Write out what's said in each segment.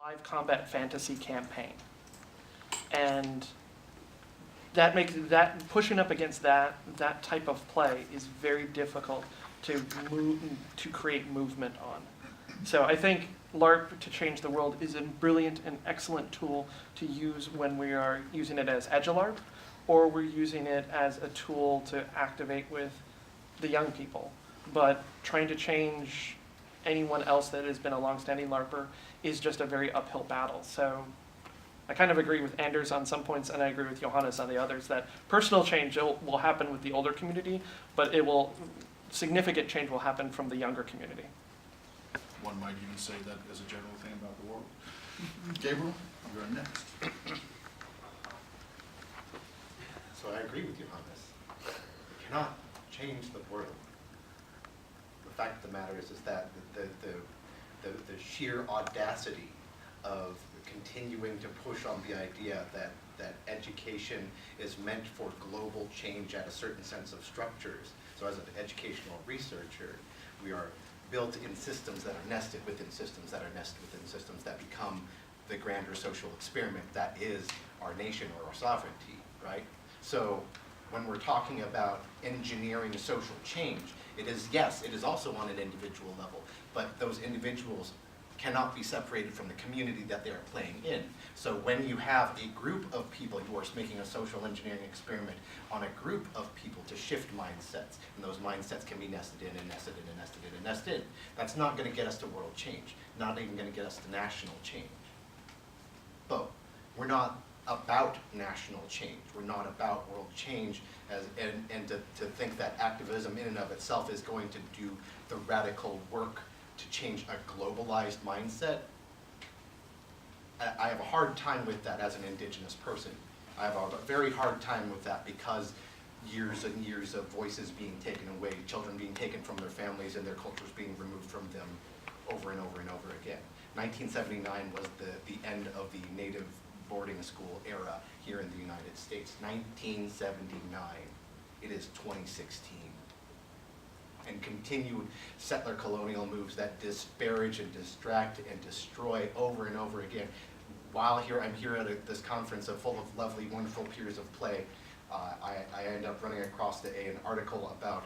live combat fantasy campaign. And that makes that pushing up against that type of play is very difficult to create movement on. So I think Larp to change the world is a brilliant and excellent tool to use when we are using it as EduLarp, or we're using it as a tool to activate with the young people. But trying to change anyone else that has been a longstanding LARPer is just a very uphill battle. So I kind of agree with Anders on some points, and I agree with Johannes on the others, that personal change will happen with the older community, but significant change will happen from the younger community. One might even say that as a general thing about the world. Gabriel, you're next. So I agree with Johannes. We cannot change the world. The fact of the matter is that the sheer audacity of continuing to push on the idea that education is meant for global change at a certain sense of structures. So as an educational researcher, we are built in systems that are nested within systems that are nested within systems that become the grander social experiment that is our nation or our sovereignty, right? So when we're talking about engineering social change, it is also on an individual level, but those individuals cannot be separated from the community that they are playing in. So when you have a group of people, you are making a social engineering experiment on a group of people to shift mindsets, and those mindsets can be nested in and nested in and nested in and nested in. That's not going to get us to world change, not even going to get us to national change. But we're not about national change. We're not about world change, and to think that activism in and of itself is going to do the radical work to change a globalized mindset. I have a hard time with that as an indigenous person. I have a very hard time with that because years and years of voices being taken away, children being taken from their families and their cultures being removed from them over and over and over again. 1979 was the end of the native boarding school era here in the United States. 1979. It is 2016. And continued settler colonial moves that disparage and distract and destroy over and over again. While I'm here at this conference full of lovely, wonderful peers of play, I end up running across an article about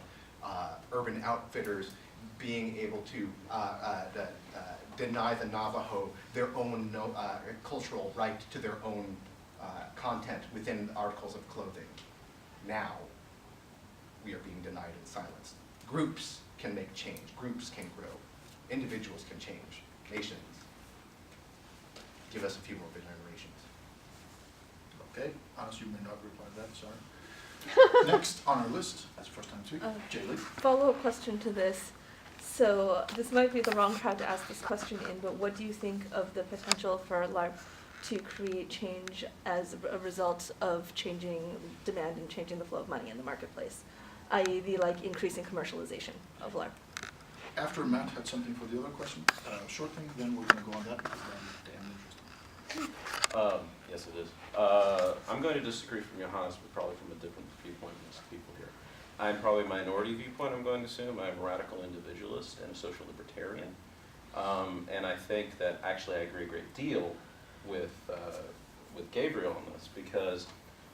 urban outfitters being able to deny the Navajo their own cultural right to their own content within articles of clothing. Now, we are being denied in silence. Groups can make change. Groups can grow. Individuals can change. Nations. Give us a few more generations. Okay, honestly, you may not reply to that, sorry. Next on our list, that's the first time to speak, Jaylee. Follow-up question to this. So this might be the wrong crowd to ask this question in, but what do you think of the potential for LARP to create change as a result of changing demand and changing the flow of money in the marketplace, i.e. the increasing commercialization of LARP? After Matt had something for the other question, short thing, then we're going to go on that because I'm damn interested. Yes, it is. I'm going to disagree from Johannes, but probably from a different viewpoint than most people here. I'm probably a minority viewpoint, I'm going to assume. I'm a radical individualist and a social libertarian. And I think that actually I agree a great deal with Gabriel on this, because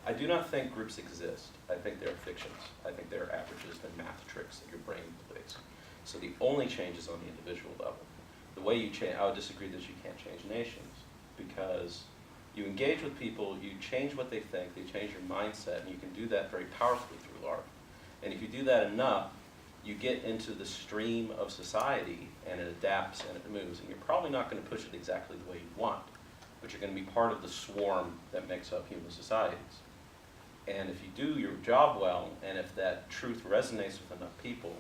I do not think groups exist. I think they're fictions. I think they're averages, they're math tricks that your brain plays. So the only change is on the individual level. The way you change, I would disagree that you can't change nations, because you engage with people, you change what they think, they change your mindset, and you can do that very powerfully through LARP. And if you do that enough, you get into the stream of society, and it adapts and it moves. And you're probably not going to push it exactly the way you want, but you're going to be part of the swarm that makes up human societies. And if you do your job well, and if that truth resonates with enough people,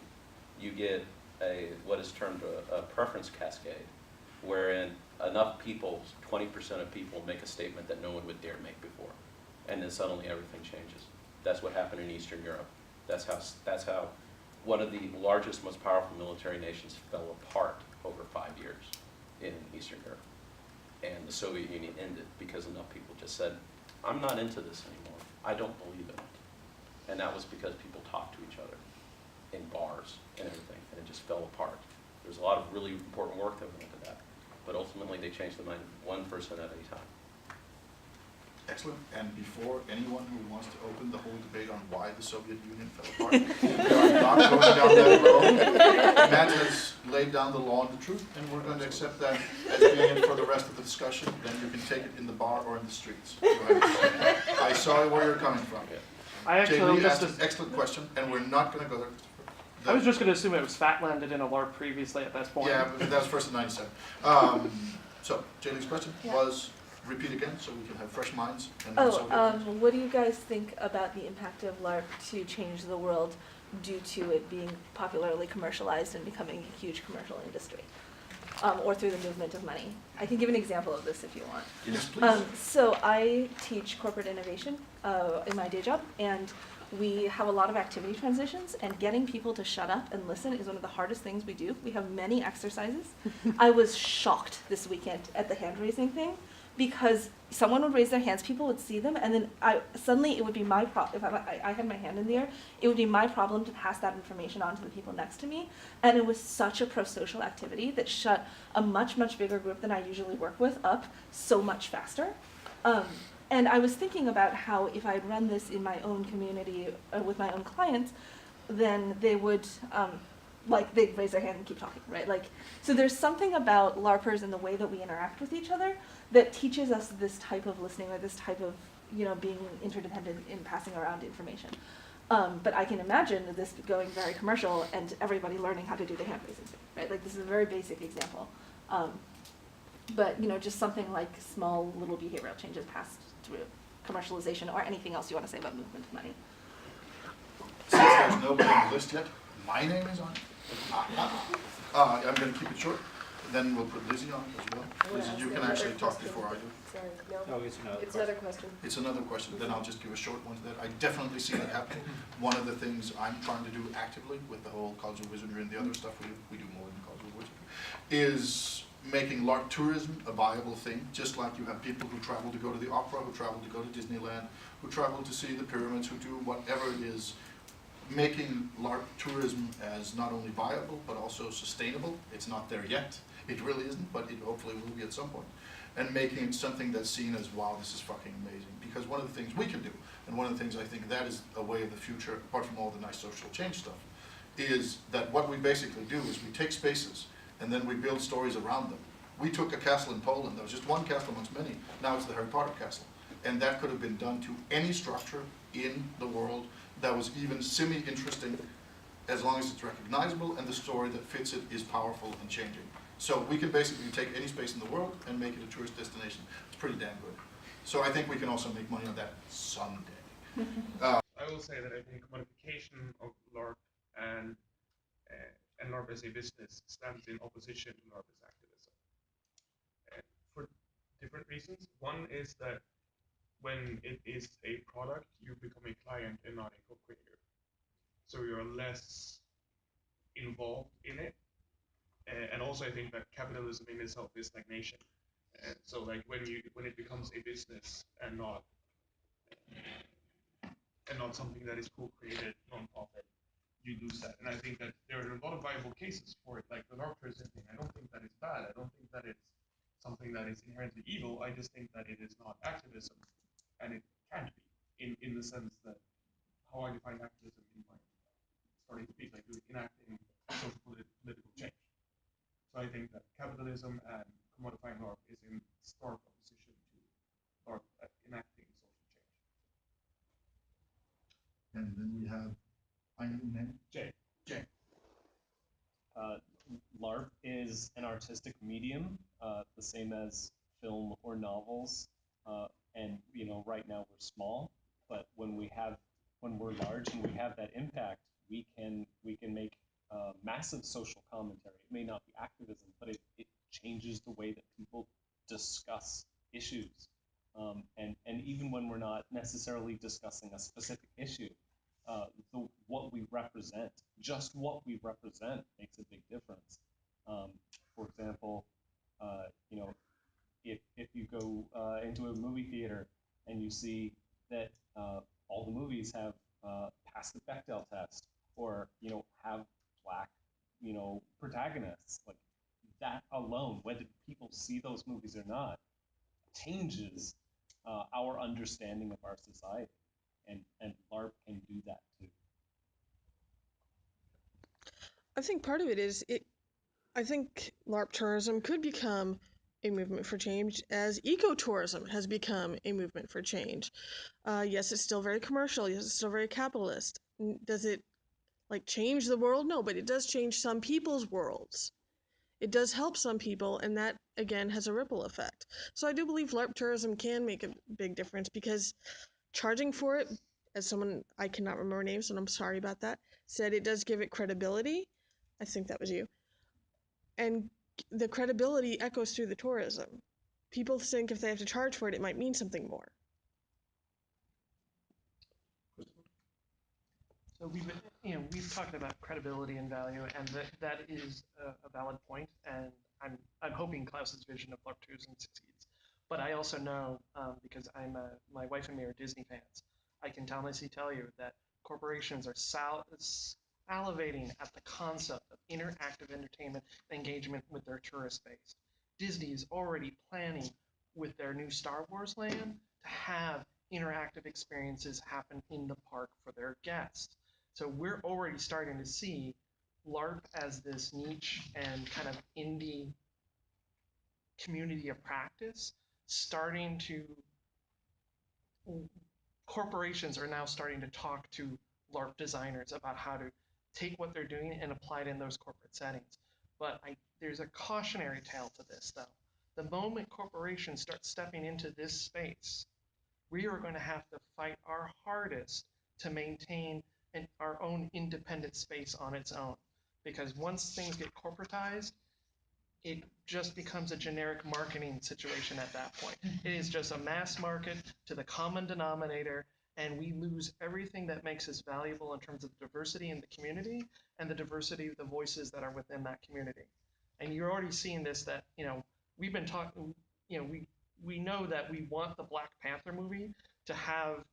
you get what is termed a preference cascade, wherein enough people, 20% of people, make a statement that no one would dare make before. And then suddenly everything changes. That's what happened in Eastern Europe. That's how one of the largest, most powerful military nations fell apart over 5 years in Eastern Europe. And the Soviet Union ended because enough people just said, I'm not into this anymore. I don't believe in it. And that was because people talked to each other in bars and everything, and it just fell apart. There's a lot of really important work that went into that. but ultimately they change the mind one person at a time. Excellent. And before anyone who wants to open the whole debate on why the Soviet Union fell apart, we are not going down that road. Matt has laid down the law and the truth, and we're going to accept that as being it for the rest of the discussion. Then you can take it in the bar or in the streets. I saw where you're coming from. I Jay actually Lee asked just, an excellent question, and we're not going to go there. I was just going to assume it was fat-landed in a LARP previously at that point. Yeah, but that was first in '97. So, Jay Lee's question was, repeat again, so we can have fresh minds. And What do you guys think about the impact of LARP to change the world due to it being popularly commercialized and becoming a huge commercial industry? Or through the movement of money? I can give an example of this if you want. yes, please. So I teach corporate innovation in my day job, and we have a lot of activity transitions, and getting people to shut up and listen is one of the hardest things we do. We have many exercises. I was shocked this weekend at the hand-raising thing, because someone would raise their hands, people would see them, and then suddenly it would be my problem. If I had my hand in the air, it would be my problem to pass that information on to the people next to me. And it was such a pro-social activity that shut a much, much bigger group than I usually work with up so much faster. And I was thinking about how if I'd run this in my own community with my own clients, then they would, they'd raise their hand and keep talking, right? So there's something about LARPers and the way that we interact with each other that teaches us this type of listening, or this type of, being interdependent in passing around information. But I can imagine this going very commercial and everybody learning how to do the hand raising thing, right? This is a very basic example. But, just something like small little behavioral changes passed through commercialization, or anything else you want to say about movement of money. Since there's nobody on the list yet, my name is on it. I'm going to keep it short. Then we'll put Lizzie on as well. Lizzie, you can actually talk before I do. Sorry, no. Oh, it's another It's another question. It's another question. Then I'll just give a short one to that. I definitely see that happening. One of the things I'm trying to do actively with the whole College of Wizardry and the other stuff we do more than College of Wizardry, is making LARP tourism a viable thing, just like you have people who travel to go to the opera, who travel to go to Disneyland, who travel to see the pyramids, who do whatever it is, making LARP tourism as not only viable, but also sustainable. It's not there yet. It really isn't, but it hopefully will be at some point. And making it something that's seen as, wow, this is fucking amazing. Because one of the things we can do, and one of the things I think that is a way of the future, apart from all the nice social change stuff, is that what we basically do is we take spaces and then we build stories around them. We took a castle in Poland. There was just one castle amongst many. Now it's the Harry Potter castle. And that could have been done to any structure in the world that was even semi-interesting, as long as it's recognizable and the story that fits it is powerful and changing. So we can basically take any space in the world and make it a tourist destination. It's pretty damn good. So I think we can also make money on that someday. I will say that I think commodification of LARP and LARP as a business stands in opposition to LARP as activism. For different reasons. One is that when it is a product, you become a client and not a co-creator. So you're less involved in it. And also I think that capitalism in itself is stagnation. So when it becomes a business and not something that is co-created, non-profit, you lose that. And I think that there are a lot of viable cases for it, like the LARP tourism thing. I don't think that it's bad. I don't think that it's something that is inherently evil. I just think that it is not activism, and it can't be in the sense that how I define activism in my starting speech, like enacting social political change. So I think that capitalism and commodifying LARP is in stark opposition to LARP at enacting social change. And then we have, I know your name? Jay. Jay. LARP is an artistic medium, the same as film or novels. And right now we're small, but when we're large and we have that impact, we can make massive social commentary. It may not be activism, but it changes the way that people discuss issues. And even when we're not necessarily discussing a specific issue, what we represent, just what we represent, makes a big difference. For example, if you go into a movie theater and you see that all the movies have passed the Bechdel test, or have black protagonists, like that alone, whether people see those movies or not, changes our understanding of our society, and LARP can do that too. I think part of it is I think LARP tourism could become a movement for change as ecotourism has become a movement for change. Yes, it's still very commercial. Yes, it's still very capitalist. Does it change the world? No, but it does change some people's worlds. It does help some people, and that again has a ripple effect. So I do believe LARP tourism can make a big difference, because charging for it, as someone, I cannot remember names, and I'm sorry about that, said it does give it credibility. I think that was you. And the credibility echoes through the tourism. People think if they have to charge for it, it might mean something more. So we've talked about credibility and value, and that is a valid point, and I'm hoping Klaus's vision of LARP tourism succeeds. But I also know, because my wife and me are Disney fans, I can honestly tell you that corporations are salivating at the concept of interactive entertainment and engagement with their tourist base. Disney is already planning with their new Star Wars land to have interactive experiences happen in the park for their guests. So we're already starting to see LARP as this niche and kind of indie community of practice starting to, corporations are now starting to talk to LARP designers about how to take what they're doing and apply it in those corporate settings. But there's a cautionary tale to this, though. The moment corporations start stepping into this space, we are going to have to fight our hardest to maintain our own independent space on its own. Because once things get corporatized, it just becomes a generic marketing situation at that point. It is just a mass market to the common denominator, and we lose everything that makes us valuable in terms of diversity in the community and the diversity of the voices that are within that community. And you're already seeing this, that, we've been talking, we know that we want the Black Panther movie to have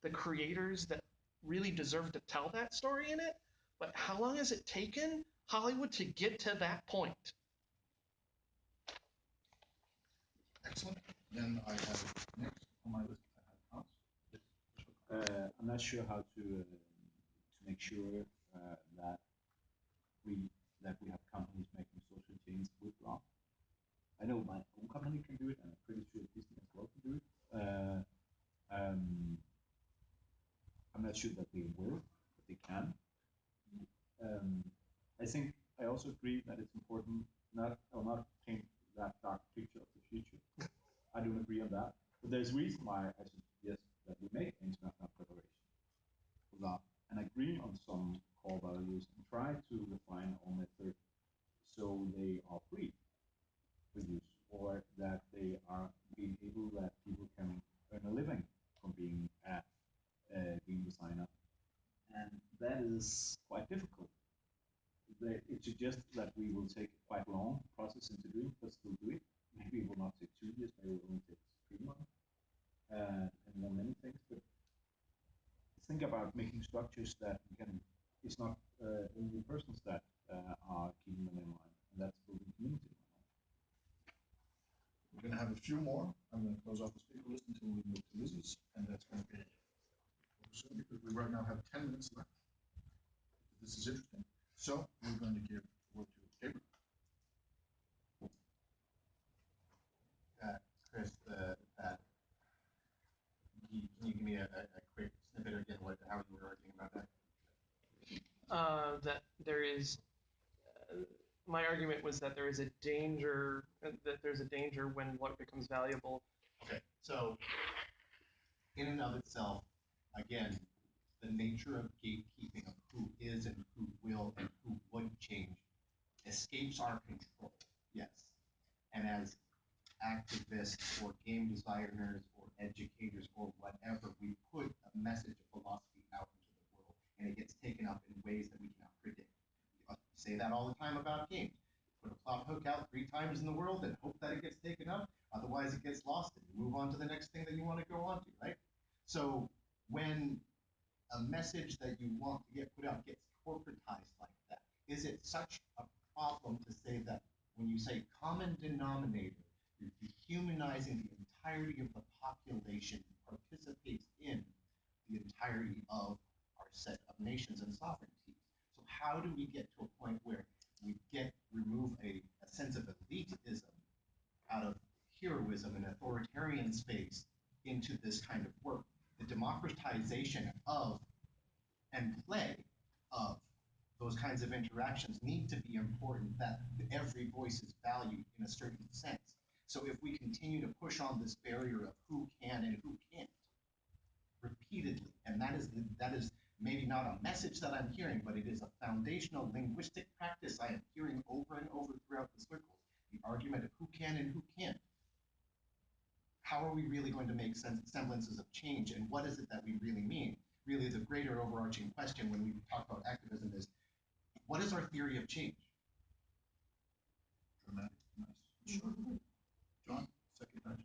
the creators that really deserve to tell that story in it, but how long has it taken Hollywood to get to that point? Excellent. Then I have next on my list, I have Hans. I'm not sure how to make sure that we have companies making social change with LARP. I know my own company can do it, and I'm pretty sure Disney as well can do it. I'm not sure that they will, but they can. I think I also agree that it's important not paint that dark picture of the future. I don't agree on that, but there's a reason why I suggest that we make international collaboration for that and agree on some core values and try to refine our method so they are free with use, or that they are being able that people can earn a living from being a game designer, and that is quite difficult. It suggests that we will take quite a long process into doing, but still do it. Maybe it will not take 2 years, maybe it will only take 3 months, and on many things. But think about making structures that it's not only persons that are keeping them in mind, and that's building community in mind. We're going to have a few more. I'm going to close off the speaker list until we move to Liz's, and that's going to be soon, because we right now have 10 minutes left. This is interesting. So we're going to give the word to Gabriel. Chris, can you give me a quick snippet again, how you were arguing about that? That there is, my argument was that there is a danger, when what becomes valuable. Okay, so in and of itself, again, the nature of gatekeeping of who is and who will and who would change escapes our control, yes. And as activists or game designers or educators or whatever, we put a message of philosophy out into the world, and it gets taken up in ways that we cannot predict. We say that all the time about games. Put a plot hook out 3 times in the world and hope that it gets taken up, otherwise it gets lost and you move on to the next thing that you want to go on to, right? So when a message that you want to get put out gets corporatized like that, is it such a problem to say that When you say common denominator, you're dehumanizing the entirety of the population who participates in the entirety of our set of nations and sovereignties. So how do we get to a point where we remove a sense of elitism out of heroism and authoritarian space into this kind of work? The democratization of and play of those kinds of interactions need to be important, that every voice is valued in a certain sense. So if we continue to push on this barrier of who can and who can't repeatedly, and that is maybe not a message that I'm hearing, but it is a foundational linguistic practice I am hearing over and over throughout the circles, the argument of who can and who can't. How are we really going to make semblances of change, and what is it that we really mean? Really, the greater overarching question when we talk about activism is, what is our theory of change? Dramatic, nice, short. John, second time.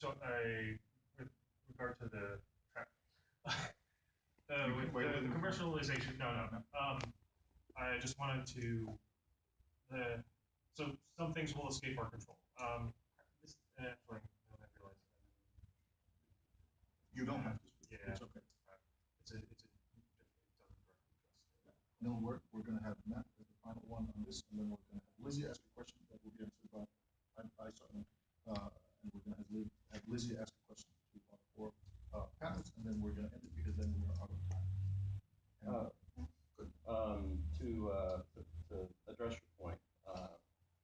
So with regard to the with wait, the commercialization, no. I just wanted to, so some things will escape our control. Actually, I realize. You don't have to speak. Yeah. It's okay. It doesn't directly address it. No, we're going to have Matt as the final one on this, and then we're going to have Lizzie ask a question that will be answered by and we're going to have Lizzie ask a question to our four panelists, and then we're going to end it because then we are out of time. Good. To address your point,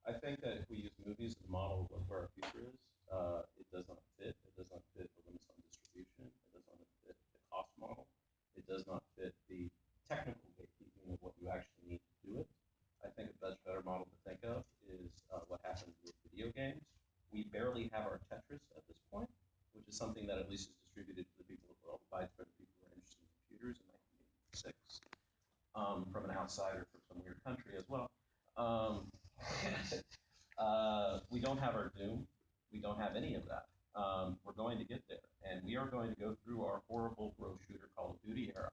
I think that if we use movies as a model of where our future is, it does not fit. It does not fit the limits on distribution. It does not fit the cost model. It does not fit the technical gatekeeping of what you actually need to do it. I think a much better model to think of is what happened with video games. We barely have our Tetris at this point, which is something that at least is distributed to the people, well, widespread people who are interested in computers in 1986, from an outsider from some weird country as well. We don't have our Doom. We don't have any of that. We're going to get there, and we are going to go through our horrible bro shooter Call of Duty era.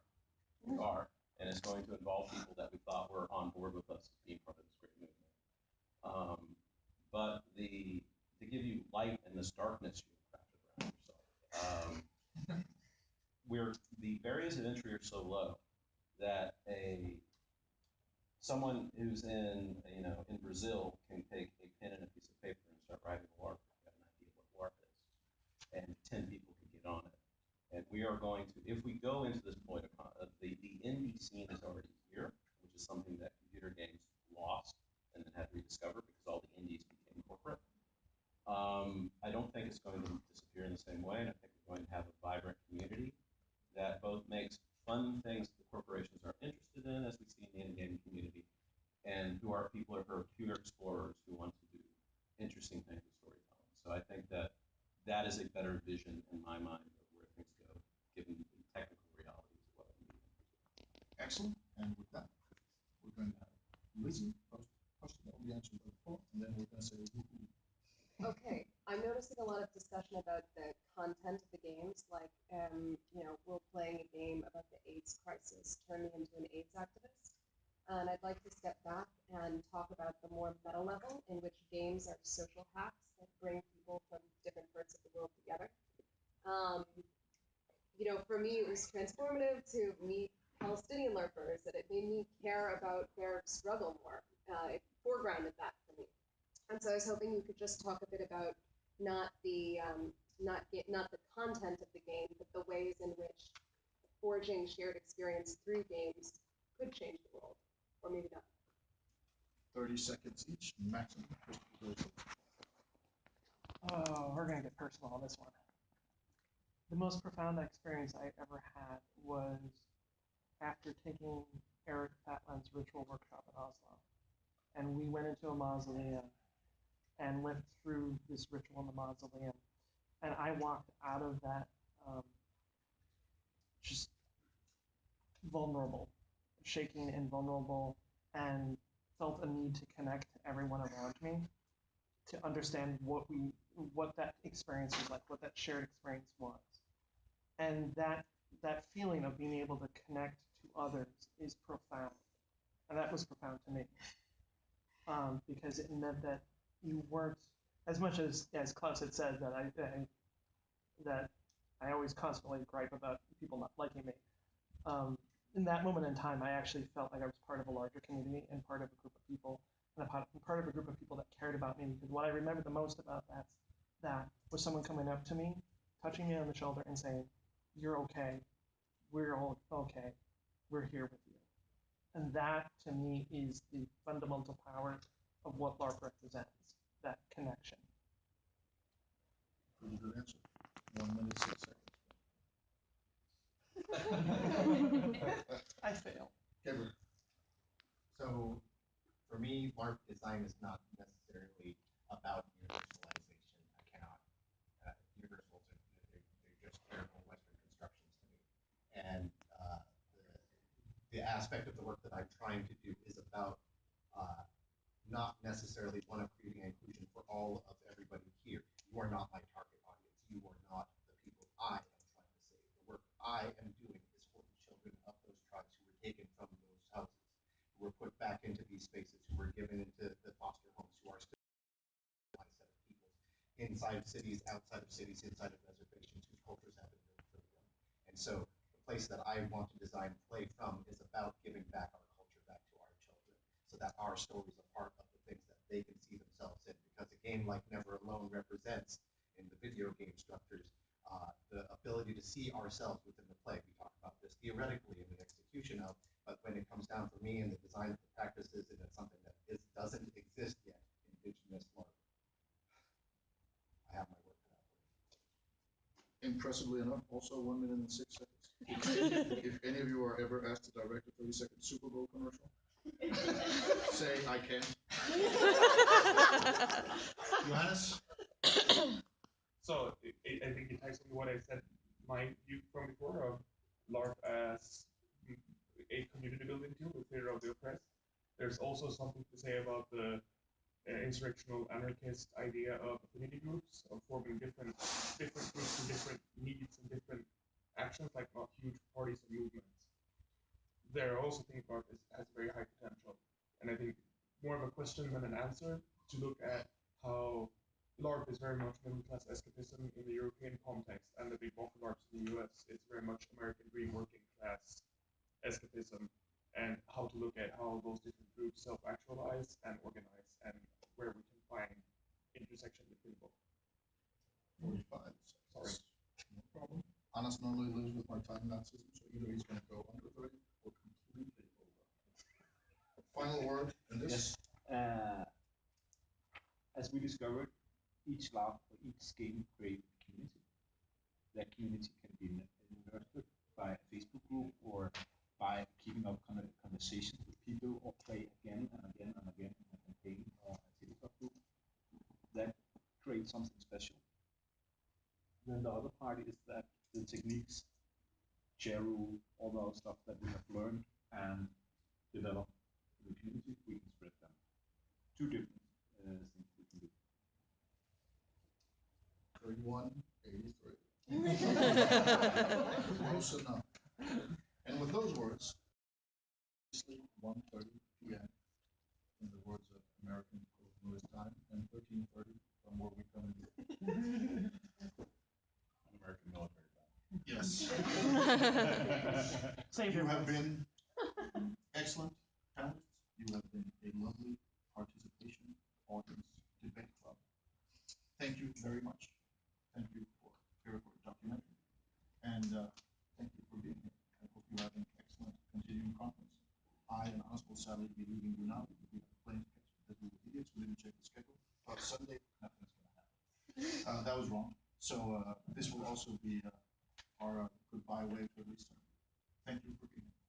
We are, and it's going to involve people that we thought were on board with us as being part of this great movement. But to give you light in this darkness you crafted around yourself, the barriers of entry are so low that someone who's in Brazil can take a pen and a piece of paper and start writing a LARP if you have an idea what LARP is, and 10 people can get on it. And we are going to, if we go into this point of the indie scene is already here, which is something that computer games lost and then had to rediscover because all the indies became corporate. I don't think it's going to disappear in the same way, and I think we're going to have a vibrant community that both makes fun things that the corporations are interested in, as we see in the in-game community, and who are people who are pure explorers who want to do interesting things with storytelling. So I think that is a better vision in my mind of where things go, given the technical realities of what it means. Excellent. And with that, we're going to have Lizzie post a question that will be answered by the poll, and then we're going to say woohoo. Okay, I'm noticing a lot of discussion about the content of the games, like, we're playing a game about the AIDS crisis, turn me into an AIDS activist. And I'd like to step back and talk about the more meta level in which games are social hacks that bring people from different parts of the world together. For me, it was transformative to meet Palestinian LARPers, that it made me care about their struggle more. It foregrounded that for me. And so I was hoping you could just talk a bit about not the content of the game, but the ways in which forging shared experience through games could change the world, or maybe not. 30 seconds each, maximum. Oh, we're gonna get personal on this one. The most profound experience I ever had was after taking Eric Fatland's ritual workshop at Oslo. And we went into a mausoleum and lived through this ritual in the mausoleum. And I walked out of that just vulnerable, shaking and vulnerable, and felt a need to connect to everyone around me to understand what that experience was like, what that shared experience was. And that feeling of being able to connect to others is profound. And that was profound to me. Because it meant that you weren't, as much as Claus had said, that I always constantly gripe about people not liking me. In that moment in time, I actually felt like I was part of a larger community and part of a group of people, and part of a group of people that cared about me. Because what I remember the most about that was someone coming up to me, touching me on the shoulder and saying, "You're okay. We're all okay. We're here with you." And that, to me, is the fundamental power of what LARP represents, that connection. Pretty good answer. 1 minute, 6 seconds. I fail. Gabriel. So for me, LARP design is not necessarily about universalization. I cannot. Universals are they're just terrible Western constructions to me. And the aspect of the work that I'm trying to do is about not necessarily one of creating inclusion for all of everybody here. You are not my target audience. You are not the people I am trying to save. The work I am doing is for the children of those tribes who were taken from those houses, who were put back into these spaces, who were given into the foster homes, who are still a set of people inside cities, outside of cities, inside of reservations, whose cultures have been built for them. And so the place that I want to design play from is about giving back our culture back to our children, so that our stories are part of the things that they can see themselves in. Because a game like Never Alone represents, in the video game structures, the ability to see ourselves within the play. We talk about this theoretically in the execution of, but when it comes down for me in the design of the practices, and it's something that doesn't exist yet, indigenous LARP, I have my work cut out for me. Impressively enough, also 1 minute and 6 seconds. If any of you are ever asked to direct a 30-second Super Bowl commercial, say I can. Johannes? So I think it ties into what I said, my view from before of LARP as a community building tool in favor of the oppressed. There's also something to say about the insurrectional anarchist idea of affinity groups, of forming different groups with different needs and different actions, like not huge parties and movements. There I also think LARP has very high potential, and I think more of a question than an answer to look at how LARP is very much middle class escapism in the European context, and the big bulk of LARPs in the US, it's very much American dream working class escapism, and how to look at how those different groups self-actualize and organize, and where we can find intersection between both. 45 seconds. Sorry. No problem. Anas normally lives with my time Nazism, so either he's going to go under 30 or completely over. Final word in this? Yes. As we discovered, each LARP or each game creates a community. That community can be nurtured by a Facebook group or by keeping up conversations with people, or play again and again and again in a campaign or a TikTok group. That creates something special. Then the other part is that the techniques, chair rule, all the other stuff that we have learned and developed in the community, we can spread them. Two different things we can do. 31, 83. Close enough. And with those words, 1:30 p.m. in the words of American Lewis time, and 13:30 from where we come in. American military time. Yes. Same You here. have been excellent panelists. You have been a lovely participation audience debate club. Thank you very much. Thank you for your documentary. And thank you for being here. I hope you have an excellent continuing conference. I and Anas will sadly be leaving you now. We have a plane to catch because we were idiots. We didn't check the schedule. But Sunday, nothing is going to happen. That was wrong. So this will also be our goodbye wave to Lisa. Thank you for being here.